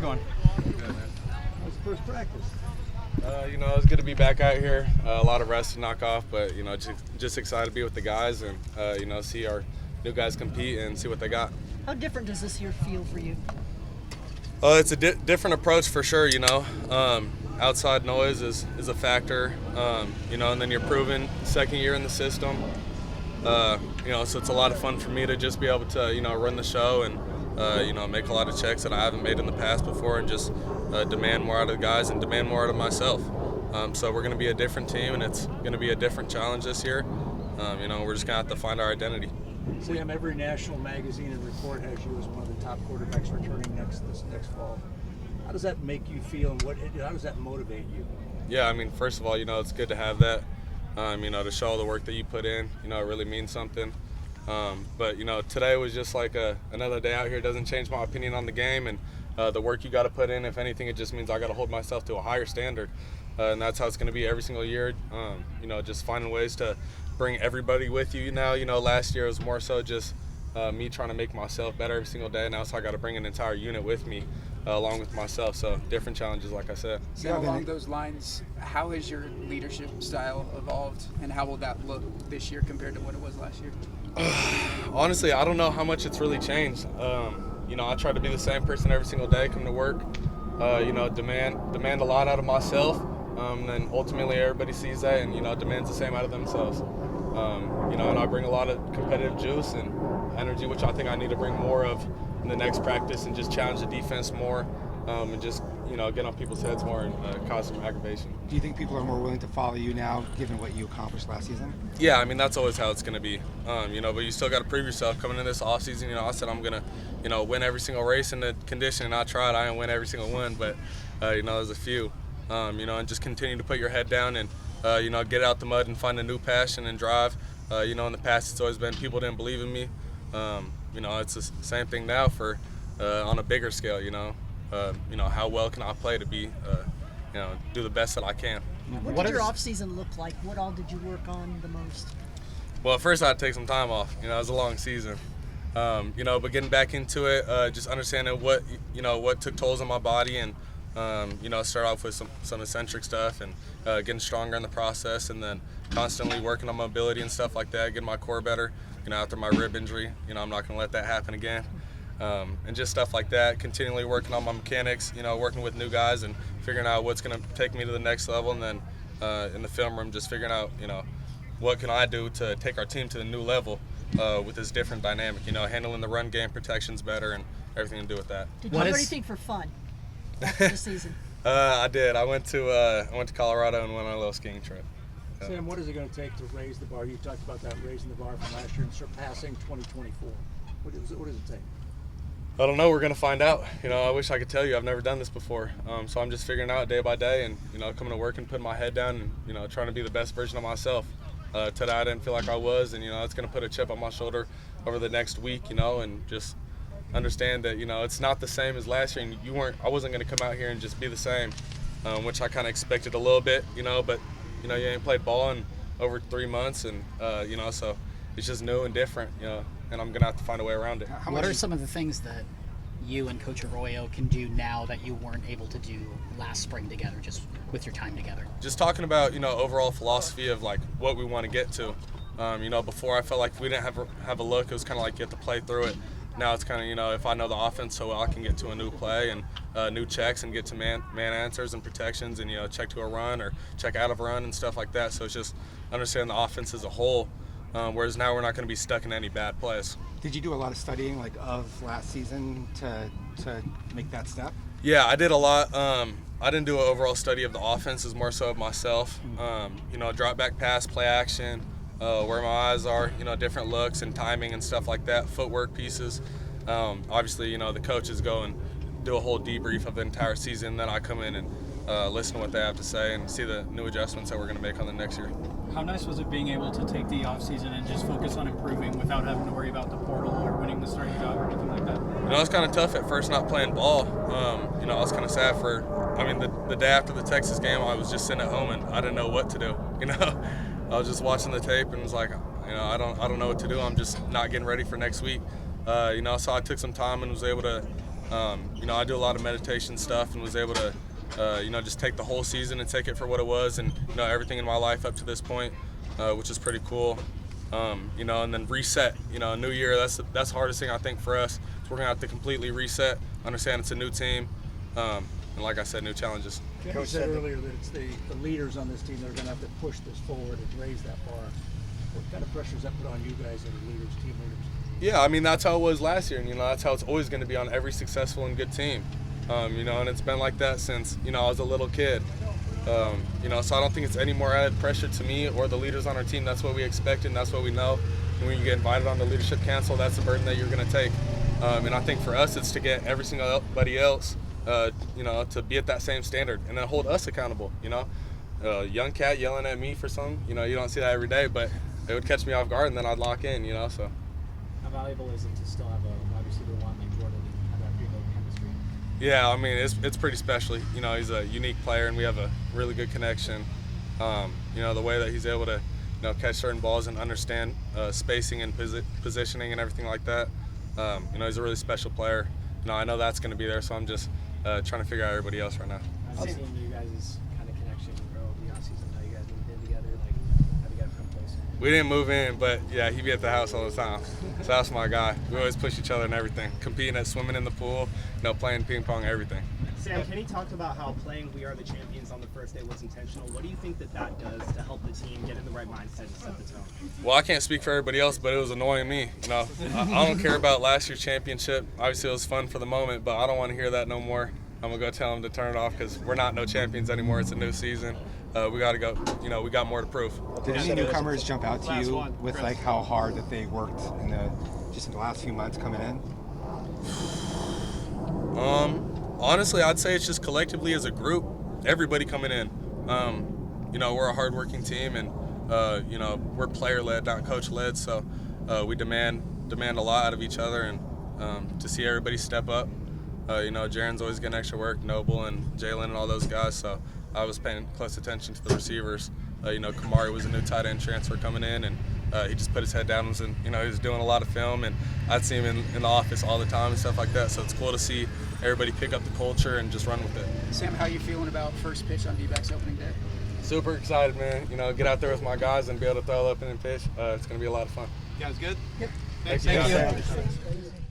going? Good, man. How's the first practice? It's good to be back out here. A lot of rest to knock off, but just excited to be with the guys and see our new guys compete and see what they got. How different does this year feel for you? It's a different approach for sure. Outside noise is a factor. And then you're proven second year in the system. So it's a lot of fun for me to just be able to run the show and make a lot of checks that I haven't made in the past before, and just demand more out of the guys and demand more out of myself. So we're going to be a different team, and it's going to be a different challenge this year. We're just going to have to find our identity. Sam, every national magazine and report has you as one of the top quarterbacks returning this next fall. How does that make you feel, and how does that motivate you? Yeah, first of all, it's good to have that. To show all the work that you put in, it really means something. But today was just like another day out here. It doesn't change my opinion on the game and the work you got to put in. If anything, it just means I got to hold myself to a higher standard, and that's how it's going to be every single year. Just finding ways to bring everybody with you. Now, last year was more so just me trying to make myself better every single day. Now, so I got to bring an entire unit with me along with myself. So different challenges, like I said. So along those lines, how has your leadership style evolved, and how will that look this year compared to what it was last year? Honestly, I don't know how much it's really changed. I try to be the same person every single day, come to work, demand a lot out of myself, and then ultimately everybody sees that and, demands the same out of themselves. And I bring a lot of competitive juice and energy, which I think I need to bring more of in the next practice, and just challenge the defense more, and just, get on people's heads more and cause some aggravation. Do you think people are more willing to follow you now, given what you accomplished last season? Yeah, that's always how it's going to be. But you still got to prove yourself coming in this offseason. I said I'm going to, win every single race in the condition, and I tried. I didn't win every single one, but, there's a few. And just continue to put your head down and, get out the mud and find a new passion and drive. In the past, it's always been people didn't believe in me. It's the same thing now for on a bigger scale, how well can I play to be, do the best that I can. What did your off-season look like? What all did you work on the most? Well, at first I had to take some time off. It was a long season. But getting back into it, just understanding what took tolls on my body, and, start off with some eccentric stuff and getting stronger in the process, and then constantly working on mobility and stuff like that, getting my core better, after my rib injury. I'm not going to let that happen again. And just stuff like that, continually working on my mechanics, working with new guys and figuring out what's going to take me to the next level. And then in the film room, just figuring out, what can I do to take our team to the new level with this different dynamic, handling the run game, protections better, and everything to do with that. Did you do anything for fun after the season? I did. I went to Colorado and went on a little skiing trip. Sam, what is it going to take to raise the bar? You talked about that, raising the bar from last year and surpassing 2024. What does it take? I don't know. We're going to find out. I wish I could tell you. I've never done this before. So I'm just figuring out day by day and, coming to work and putting my head down and, trying to be the best version of myself. Today I didn't feel like I was, and, it's going to put a chip on my shoulder over the next week, and just understand that, it's not the same as last year. And I wasn't going to come out here and just be the same, which I kind of expected a little bit, but, you ain't played ball in over 3 months, and, so it's just new and different, and I'm going to have to find a way around it. What are some of the things that you and Coach Arroyo can do now that you weren't able to do last spring together, just with your time together? Just talking about, overall philosophy of, like, what we want to get to. Before I felt like if we didn't have a look, it was kind of like you have to play through it. Now it's kind of, if I know the offense so well, I can get to a new play and new checks and get to man answers and protections and, check to a run or check out of a run and stuff like that. So it's just understanding the offense as a whole, whereas now we're not going to be stuck in any bad plays. Did you do a lot of studying, of last season to make that step? Yeah, I did a lot. I didn't do an overall study of the offense. It was more so of myself. Drop back pass, play action, where my eyes are, different looks and timing and stuff like that, footwork pieces. Obviously, the coaches go and do a whole debrief of the entire season. Then I come in and listen to what they have to say and see the new adjustments that we're going to make on the next year. How nice was it being able to take the offseason and just focus on improving without having to worry about the portal or winning the starting job or anything like that? It was kind of tough at first not playing ball. I was kind of sad the day after the Texas game, I was just sitting at home and I didn't know what to do. I was just watching the tape and was like, I don't know what to do. I'm just not getting ready for next week. So I took some time and was able to You know, I do a lot of meditation stuff and was able to, you know, just take the whole season and take it for what it was, and you know, everything in my life up to this point, which is pretty cool. You know, and then reset. You know, a new year. That's the hardest thing I think for us. So we're gonna have to completely reset. Understand it's a new team, and like I said, new challenges. Coach said earlier that it's the leaders on this team that are going to have to push this forward and raise that bar. What kind of pressure does that put on you guys that are leaders, team leaders? Yeah, I mean, that's how it was last year, and you know, that's how it's always going to be on every successful and good team. You know, and it's been like that since, you know, I was a little kid. You know, so I don't think it's any more added pressure to me or the leaders on our team. That's what we expect and that's what we know. And when you get invited on the leadership council, that's the burden that you're going to take. And I think for us, it's to get every single buddy else, you know, to be at that same standard and then hold us accountable. You know, young cat yelling at me for something, you know, you don't see that every day, but it would catch me off guard and then I'd lock in, you know. So how valuable is it to still have a wide receiver one like Jordan and have that pre-built chemistry? Yeah, I mean, it's pretty special. You know, he's a unique player and we have a really good connection. You know, the way that he's able to, you know, catch certain balls and understand spacing and positioning and everything like that. You know, he's a really special player. You know, I know that's going to be there, so I'm just trying to figure out everybody else right now. I've seen you guys' kind of connection grow over the offseason. How you guys moved in together, like how you guys come close. We didn't move in, but yeah, he'd be at the house all the time. So that's my guy. We always push each other in everything. Competing at swimming in the pool, you know, playing ping pong, everything. Sam, Kenny talked about how playing We Are the Champions on the first day was intentional. What do you think that does to help the team get in the right mindset and set the tone? Well, I can't speak for everybody else, but it was annoying me. You know, I don't care about last year's championship. Obviously, it was fun for the moment, but I don't want to hear that no more. I'm going to go tell them to turn it off because we're not no champions anymore. It's a new season. We got to go. You know, we got more to prove. Did any newcomers jump out to you with like how hard that they worked in the last few months coming in? Honestly, I'd say it's just collectively as a group, everybody coming in. You know, we're a hardworking team, and you know, we're player-led, not coach-led. So we demand a lot out of each other, and to see everybody step up. You know, Jaren's always getting extra work, Noble and Jalen and all those guys. So I was paying close attention to the receivers. You know, Kamari was a new tight end transfer coming in, and he just put his head down and, you know, he was doing a lot of film, and I'd see him in the office all the time and stuff like that. So it's cool to see everybody pick up the culture and just run with it. Sam, how you feeling about first pitch on D-backs opening day? Super excited, man. You know, get out there with my guys and be able to throw the opening pitch. It's going to be a lot of fun. You guys good? Yep. Thank you.